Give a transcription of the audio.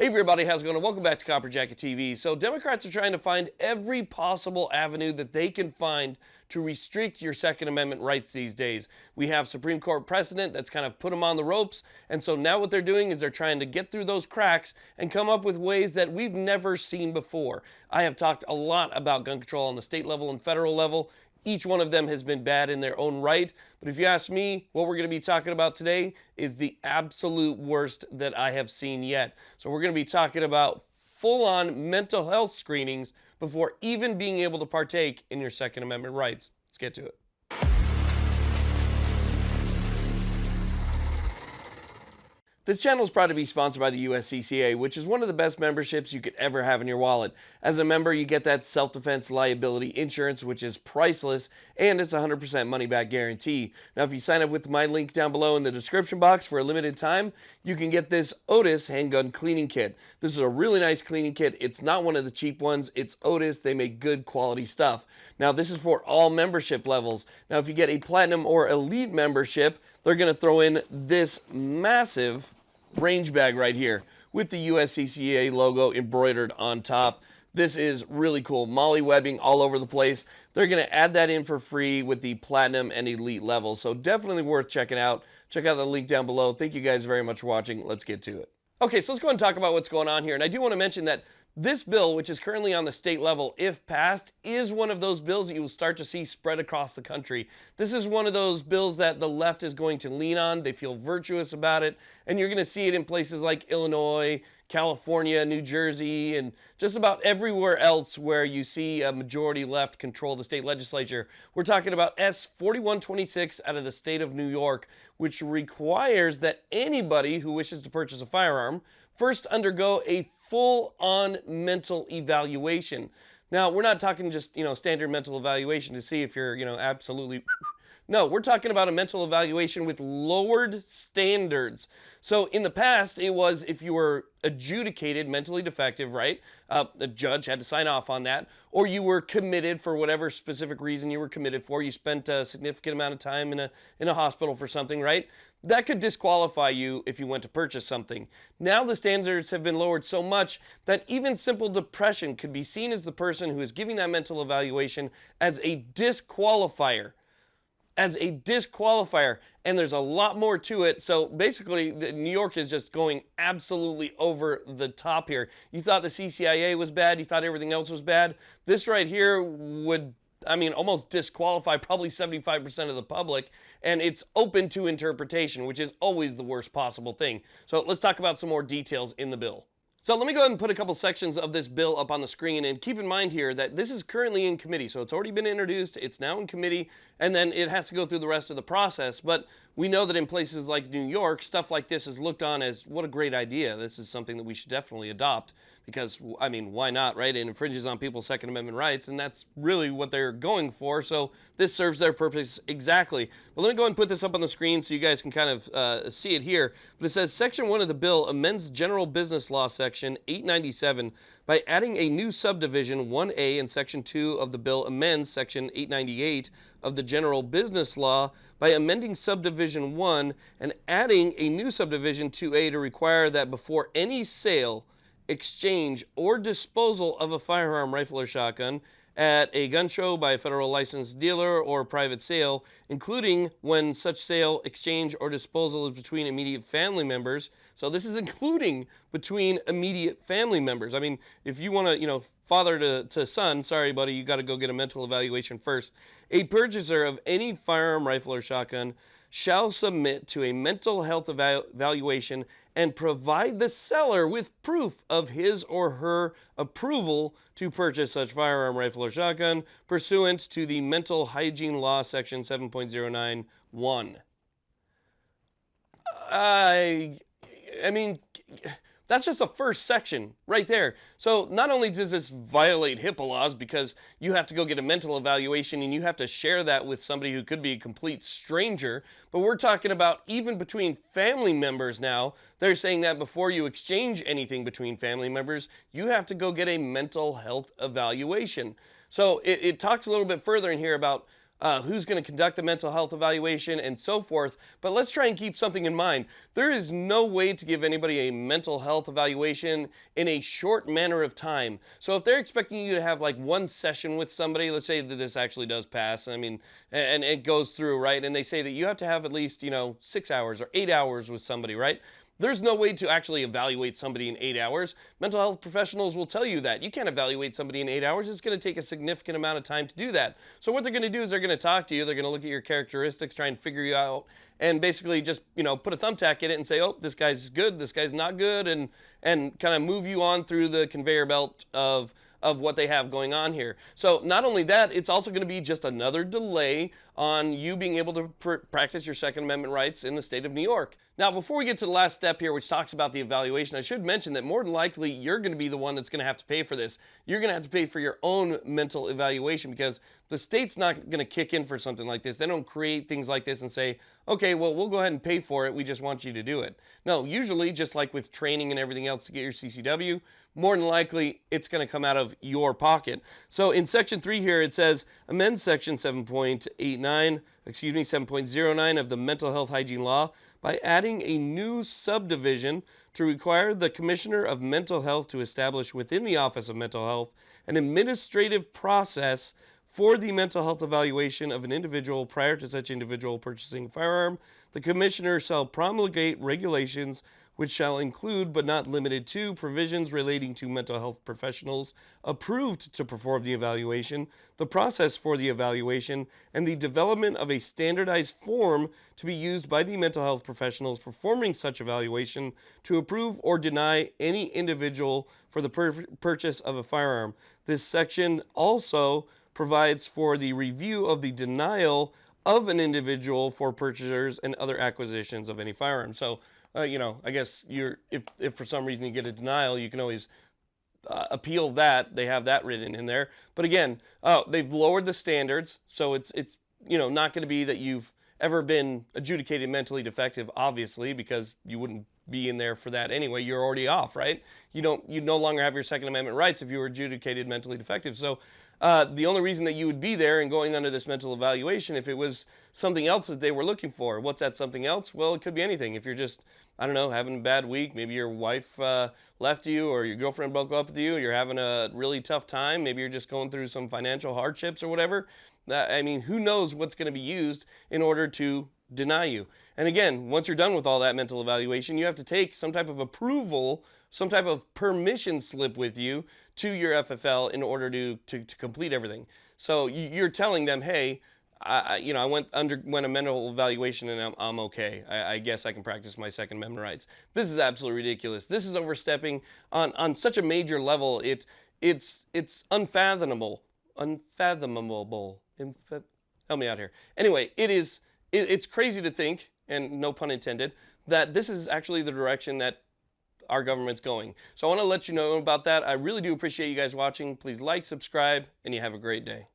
everybody, how's it going? Welcome back to Copper Jacket TV. So Democrats are trying to find every possible avenue that they can find to restrict your Second Amendment rights these days. We have Supreme Court precedent that's kind of put them on the ropes, and so now what they're doing is they're trying to get through those cracks and come up with ways that we've never seen before. I have talked a lot about gun control on the state level and federal level. Each one of them has been bad in their own right. But if you ask me, what we're going to be talking about today is the absolute worst that I have seen yet. So we're going to be talking about full-on mental health screenings before even being able to partake in your Second Amendment rights. Let's get to it. This channel is proud to be sponsored by the USCCA, which is one of the best memberships you could ever have in your wallet. As a member, you get that self-defense liability insurance, which is priceless, and it's 100% money-back guarantee. Now, if you sign up with my link down below in the description box for a limited time, you can get this Otis handgun cleaning kit. This is a really nice cleaning kit. It's not one of the cheap ones. It's Otis. They make good quality stuff. Now, this is for all membership levels. Now, if you get a platinum or elite membership, they're going to throw in this massive range bag right here with the USCCA logo embroidered on top. This is really cool. Molly webbing all over the place. They're going to add that in for free with the platinum and elite levels. So definitely worth checking out. Check out the link down below. Thank you guys very much for watching. Let's get to it. Okay, so let's go ahead and talk about what's going on here. And I do want to mention that this bill, which is currently on the state level, if passed, is one of those bills that you will start to see spread across the country. This is one of those bills that the left is going to lean on. They feel virtuous about it, and you're going to see it in places like Illinois, California, New Jersey, and just about everywhere else where you see a majority left control the state legislature. We're talking about S 4126 out of the state of New York, which requires that anybody who wishes to purchase a firearm first undergo a full-on mental evaluation. Now, we're not talking just, standard mental evaluation to see if you're, absolutely... No, we're talking about a mental evaluation with lowered standards. So in the past, it was if you were adjudicated mentally defective, right? The judge had to sign off on that. Or you were committed for whatever specific reason you were committed for. You spent a significant amount of time in a hospital for something, right? That could disqualify you if you went to purchase something. Now the standards have been lowered so much that even simple depression could be seen as the person who is giving that mental evaluation as a disqualifier. And there's a lot more to it. So basically, New York is just going absolutely over the top here. You thought the CCIA was bad, you thought everything else was bad. This right here would, almost disqualify probably 75% of the public, and it's open to interpretation, which is always the worst possible thing. So let's talk about some more details in the bill. So let me go ahead and put a couple sections of this bill up on the screen, and keep in mind here that this is currently in committee. So it's already been introduced, it's now in committee, and then it has to go through the rest of the process. But we know that in places like New York, stuff like this is looked on as, what a great idea. This is something that we should definitely adopt because, why not, right? It infringes on people's Second Amendment rights, and that's really what they're going for. So this serves their purpose exactly. But let me go ahead and put this up on the screen so you guys can kind of see it here. But it says, Section 1 of the bill amends General Business Law Section 897 by adding a new subdivision 1A, and Section 2 of the bill amends Section 898 of the General Business Law by amending Subdivision 1 and adding a new Subdivision 2A to require that before any sale, exchange, or disposal of a firearm, rifle, or shotgun at a gun show by a federal licensed dealer or private sale, including when such sale, exchange, or disposal is between immediate family members. So this is including between immediate family members. If you want to, father to son, sorry, buddy, you got to go get a mental evaluation first. A purchaser of any firearm, rifle, or shotgun shall submit to a mental health evaluation and provide the seller with proof of his or her approval to purchase such firearm, rifle, or shotgun pursuant to the Mental Hygiene Law Section 7.091. That's just the first section right there. So not only does this violate HIPAA laws because you have to go get a mental evaluation and you have to share that with somebody who could be a complete stranger, but we're talking about even between family members now. They're saying that before you exchange anything between family members, you have to go get a mental health evaluation. So it talks a little bit further in here about who's going to conduct the mental health evaluation, and so forth. But let's try and keep something in mind. There is no way to give anybody a mental health evaluation in a short manner of time. So if they're expecting you to have like one session with somebody, let's say that this actually does pass, I mean, and it goes through, right? And they say that you have to have at least, 6 hours or 8 hours with somebody, right? There's no way to actually evaluate somebody in 8 hours. Mental health professionals will tell you that. You can't evaluate somebody in 8 hours. It's going to take a significant amount of time to do that. So what they're going to do is they're going to talk to you. They're going to look at your characteristics, try and figure you out, and basically just, put a thumbtack in it and say, oh, this guy's good, this guy's not good, and kind of move you on through the conveyor belt of what they have going on here. So not only that, it's also going to be just another delay on you being able to practice your Second Amendment rights in the state of New York. Now, before we get to the last step here, which talks about the evaluation, I should mention that more than likely you're going to be the one that's going to have to pay for this. You're going to have to pay for your own mental evaluation because the state's not going to kick in for something like this. They don't create things like this and say, okay, well, we'll go ahead and pay for it. We just want you to do it. No, usually, just like with training and everything else to get your CCW, more than likely it's going to come out of your pocket. So in Section 3 here, it says, amend Section 7.09 of the Mental Health Hygiene Law by adding a new subdivision to require the Commissioner of Mental Health to establish within the Office of Mental Health an administrative process for the mental health evaluation of an individual prior to such individual purchasing a firearm. The Commissioner shall promulgate regulations which shall include, but not limited to, provisions relating to mental health professionals approved to perform the evaluation, the process for the evaluation, and the development of a standardized form to be used by the mental health professionals performing such evaluation to approve or deny any individual for the purchase of a firearm. This section also provides for the review of the denial of an individual for purchasers and other acquisitions of any firearm. So, I guess if for some reason you get a denial, you can always appeal that. They have that written in there. But again, they've lowered the standards, so it's not going to be that you've ever been adjudicated mentally defective, obviously, because you wouldn't be in there for that anyway. You're already off, right? You no longer have your Second Amendment rights if you were adjudicated mentally defective. So the only reason that you would be there and going under this mental evaluation if it was something else that they were looking for. What's that something else? Well, it could be anything. If you're just, I don't know, having a bad week, maybe your wife left you or your girlfriend broke up with you, you're having a really tough time, maybe you're just going through some financial hardships or whatever. Who knows what's going to be used in order to deny you. And again, once you're done with all that mental evaluation, you have to take some type of approval, some type of permission slip with you to your FFL in order to complete everything. So you're telling them, hey, I underwent a mental evaluation and I'm okay. I guess I can practice my Second Amendment rights. This is absolutely ridiculous. This is overstepping on such a major level. It's unfathomable. Help me out here. Anyway, it's crazy to think, and no pun intended, that this is actually the direction that our government's going. So I want to let you know about that. I really do appreciate you guys watching. Please like, subscribe, and you have a great day.